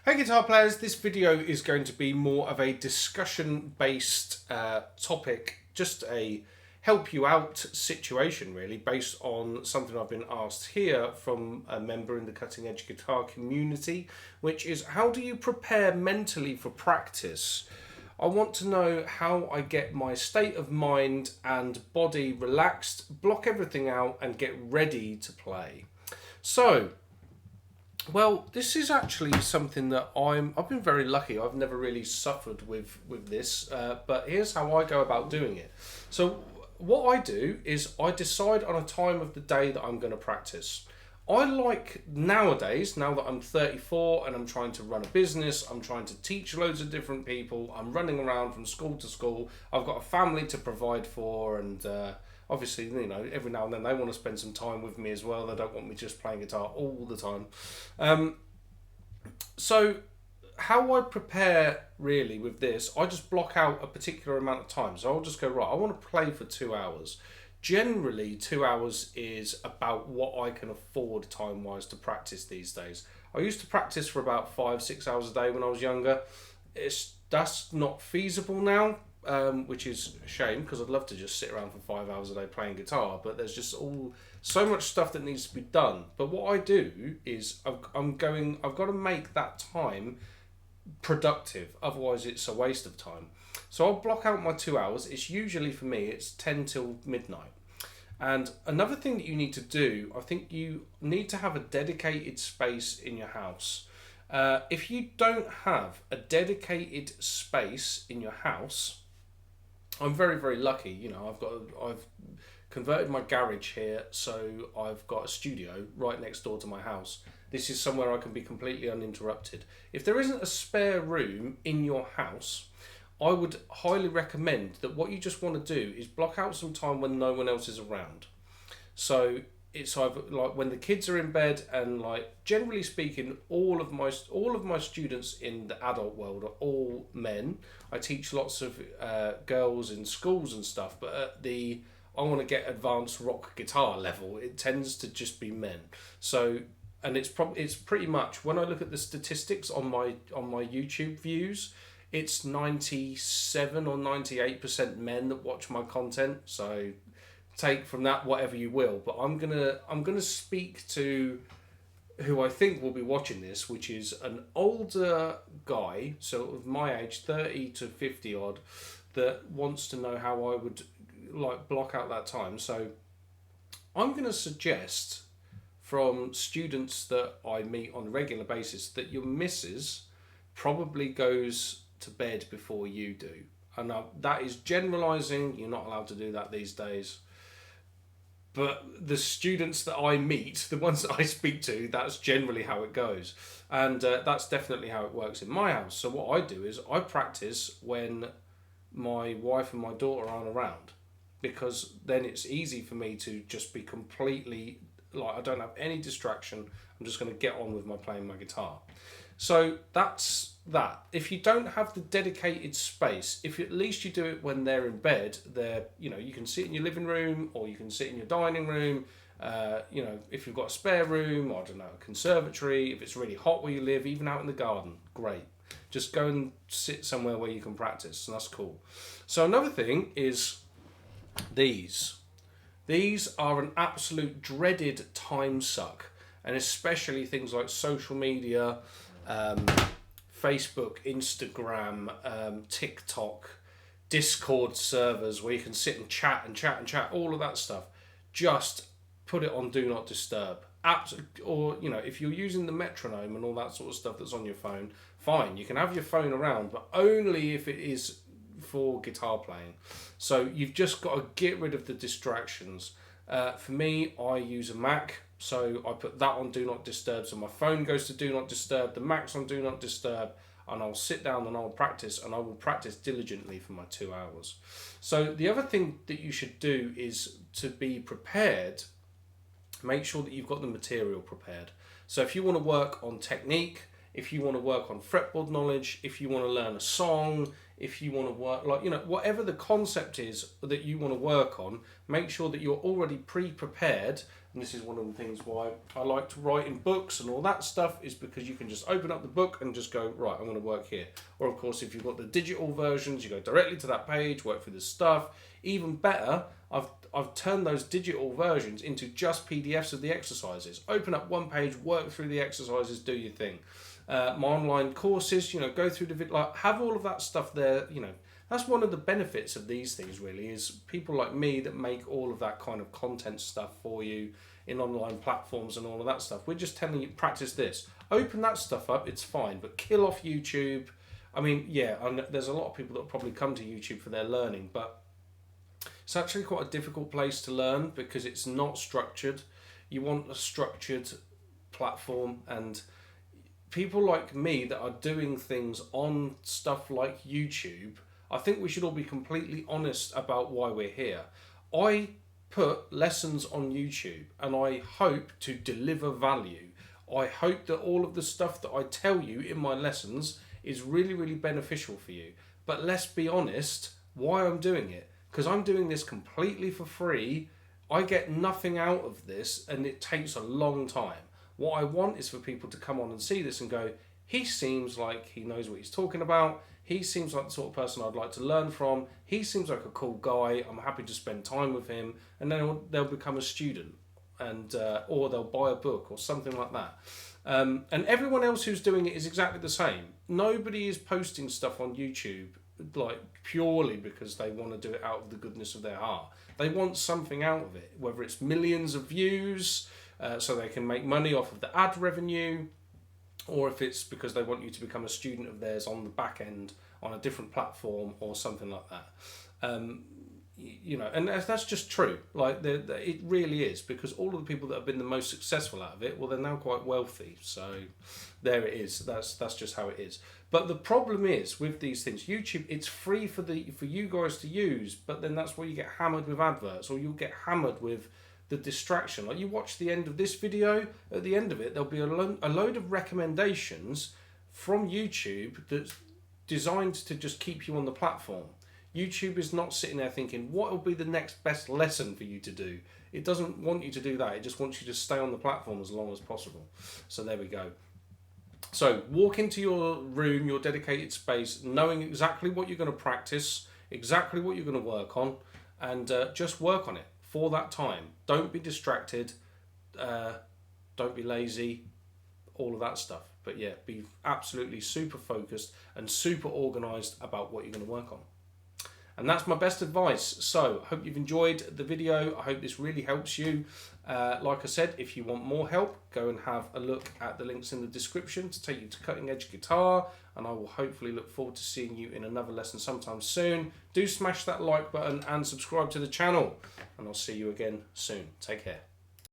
Hey guitar players, this video is going to be more of a discussion based topic, just a help you out situation really, based on something I've been asked here from a member in the Cutting Edge Guitar community, which is how do you prepare mentally for practice? I want to know how I get my state of mind and body relaxed, block everything out and get ready to play. Well, this is actually something that I've been very lucky. I've never really suffered with this, but here's how I go about doing it. So what I do is I decide on a time of the day that I'm going to practice. I like nowadays, now that I'm 34 and I'm trying to run a business, I'm trying to teach loads of different people, I'm running around from school to school, I've got a family to provide for, and obviously, you know, every now and then they want to spend some time with me as well. They don't want me just playing guitar all the time. So how I prepare really with this, I just block out a particular amount of time. So I'll just go, right, I want to play for 2 hours. Generally, 2 hours is about what I can afford time-wise to practice these days. I used to practice for about 5-6 hours a day when I was younger. That's not feasible now. Which is a shame because I'd love to just sit around for 5 hours a day playing guitar, but there's just so much stuff that needs to be done. But what I do is I've got to make that time productive, otherwise it's a waste of time. So I'll block out my 2 hours. It's usually, for me, it's 10 till midnight. And another thing that you need to do, I think you need to have a dedicated space in your house. If you don't have a dedicated space in your house, I'm very, very lucky. You know, I've converted my garage here, so I've got a studio right next door to my house. This is somewhere I can be completely uninterrupted. If there isn't a spare room in your house, I would highly recommend that what you just want to do is block out some time when no one else is around. So it's either like when the kids are in bed, and like generally speaking, all of my students in the adult world are all men. I teach lots of girls in schools and stuff, but at the I want to get advanced rock guitar level, it tends to just be men. So, and it's pretty much, when I look at the statistics on my YouTube views, it's 97 or 98% men that watch my content. So take from that whatever you will, but I'm gonna speak to who I think will be watching this, which is an older guy, sort of my age, 30 to 50 odd, that wants to know how I would like block out that time. So I'm gonna suggest, from students that I meet on a regular basis, that your missus probably goes to bed before you do. And that is generalizing. You're not allowed to do that these days. But the students that I meet, the ones that I speak to, that's generally how it goes. And that's definitely how it works in my house. So what I do is I practice when my wife and my daughter aren't around, because then it's easy for me to just be completely, like, I don't have any distraction. I'm just going to get on with playing my guitar. So that's that. If you don't have the dedicated space, if at least you do it when they're in bed, you can sit in your living room or you can sit in your dining room. If you've got a spare room, or I don't know, a conservatory, if it's really hot where you live, even out in the garden, great. Just go and sit somewhere where you can practice, and that's cool. So another thing is these. These are an absolute dreaded time suck, and especially things like social media, Facebook, Instagram, TikTok, Discord servers where you can sit and chat, all of that stuff. Just put it on Do Not Disturb. Or, if you're using the metronome and all that sort of stuff that's on your phone, fine, you can have your phone around, but only if it is for guitar playing. So you've just got to get rid of the distractions. For me, I use a Mac. So I put that on Do Not Disturb, so my phone goes to Do Not Disturb, the Mac's on Do Not Disturb, and I'll sit down and I'll practice, and I will practice diligently for my 2 hours. So the other thing that you should do is to be prepared. Make sure that you've got the material prepared. So if you want to work on technique, if you want to work on fretboard knowledge, if you want to learn a song, if you want to work, whatever the concept is that you want to work on, make sure that you're already pre-prepared, And this is one of the things why I like to write in books and all that stuff, is because you can just open up the book and just go, right, I'm going to work here. Or of course, if you've got the digital versions, you go directly to that page, work through the stuff. Even better, I've turned those digital versions into just PDFs of the exercises. Open up one page, work through the exercises, do your thing. My online courses, go through have all of that stuff there. That's one of the benefits of these things, really, is people like me that make all of that kind of content stuff for you in online platforms and all of that stuff. We're just telling you, practice this. Open that stuff up, it's fine, but kill off YouTube. I mean, yeah, there's a lot of people that probably come to YouTube for their learning, but it's actually quite a difficult place to learn because it's not structured. You want a structured platform, and people like me that are doing things on stuff like YouTube, I think we should all be completely honest about why we're here. I put lessons on YouTube and I hope to deliver value. I hope that all of the stuff that I tell you in my lessons is really, really beneficial for you. But let's be honest, why I'm doing it. Because I'm doing this completely for free. I get nothing out of this and it takes a long time. What I want is for people to come on and see this and go, he seems like he knows what he's talking about. He seems like the sort of person I'd like to learn from. He seems like a cool guy. I'm happy to spend time with him. And then they'll become a student, and or they'll buy a book or something like that. And everyone else who's doing it is exactly the same. Nobody is posting stuff on YouTube like purely because they want to do it out of the goodness of their heart. They want something out of it, whether it's millions of views so they can make money off of the ad revenue, or if it's because they want you to become a student of theirs on the back end on a different platform or something like that. And that's just true. Like it really is, because all of the people that have been the most successful out of it, well, they're now quite wealthy. So there it is. That's just how it is. But the problem is with these things, YouTube, it's free for you guys to use, but then that's where you get hammered with adverts, or you'll get hammered with the distraction. Like, you watch the end of this video, at the end of it there'll be a load of recommendations from YouTube that's designed to just keep you on the platform. YouTube is not sitting there thinking, what will be the next best lesson for you to do? It doesn't want you to do that. It just wants you to stay on the platform as long as possible. So there we go. So walk into your room, your dedicated space, knowing exactly what you're going to practice, exactly what you're going to work on, and just work on it for that time. Don't be distracted. Don't be lazy. All of that stuff. But yeah, be absolutely super focused and super organised about what you're going to work on. And that's my best advice. So I hope you've enjoyed the video. I hope this really helps you. Like I said, if you want more help, go and have a look at the links in the description to take you to Cutting Edge Guitar. And I will hopefully look forward to seeing you in another lesson sometime soon. Do smash that like button and subscribe to the channel. And I'll see you again soon. Take care.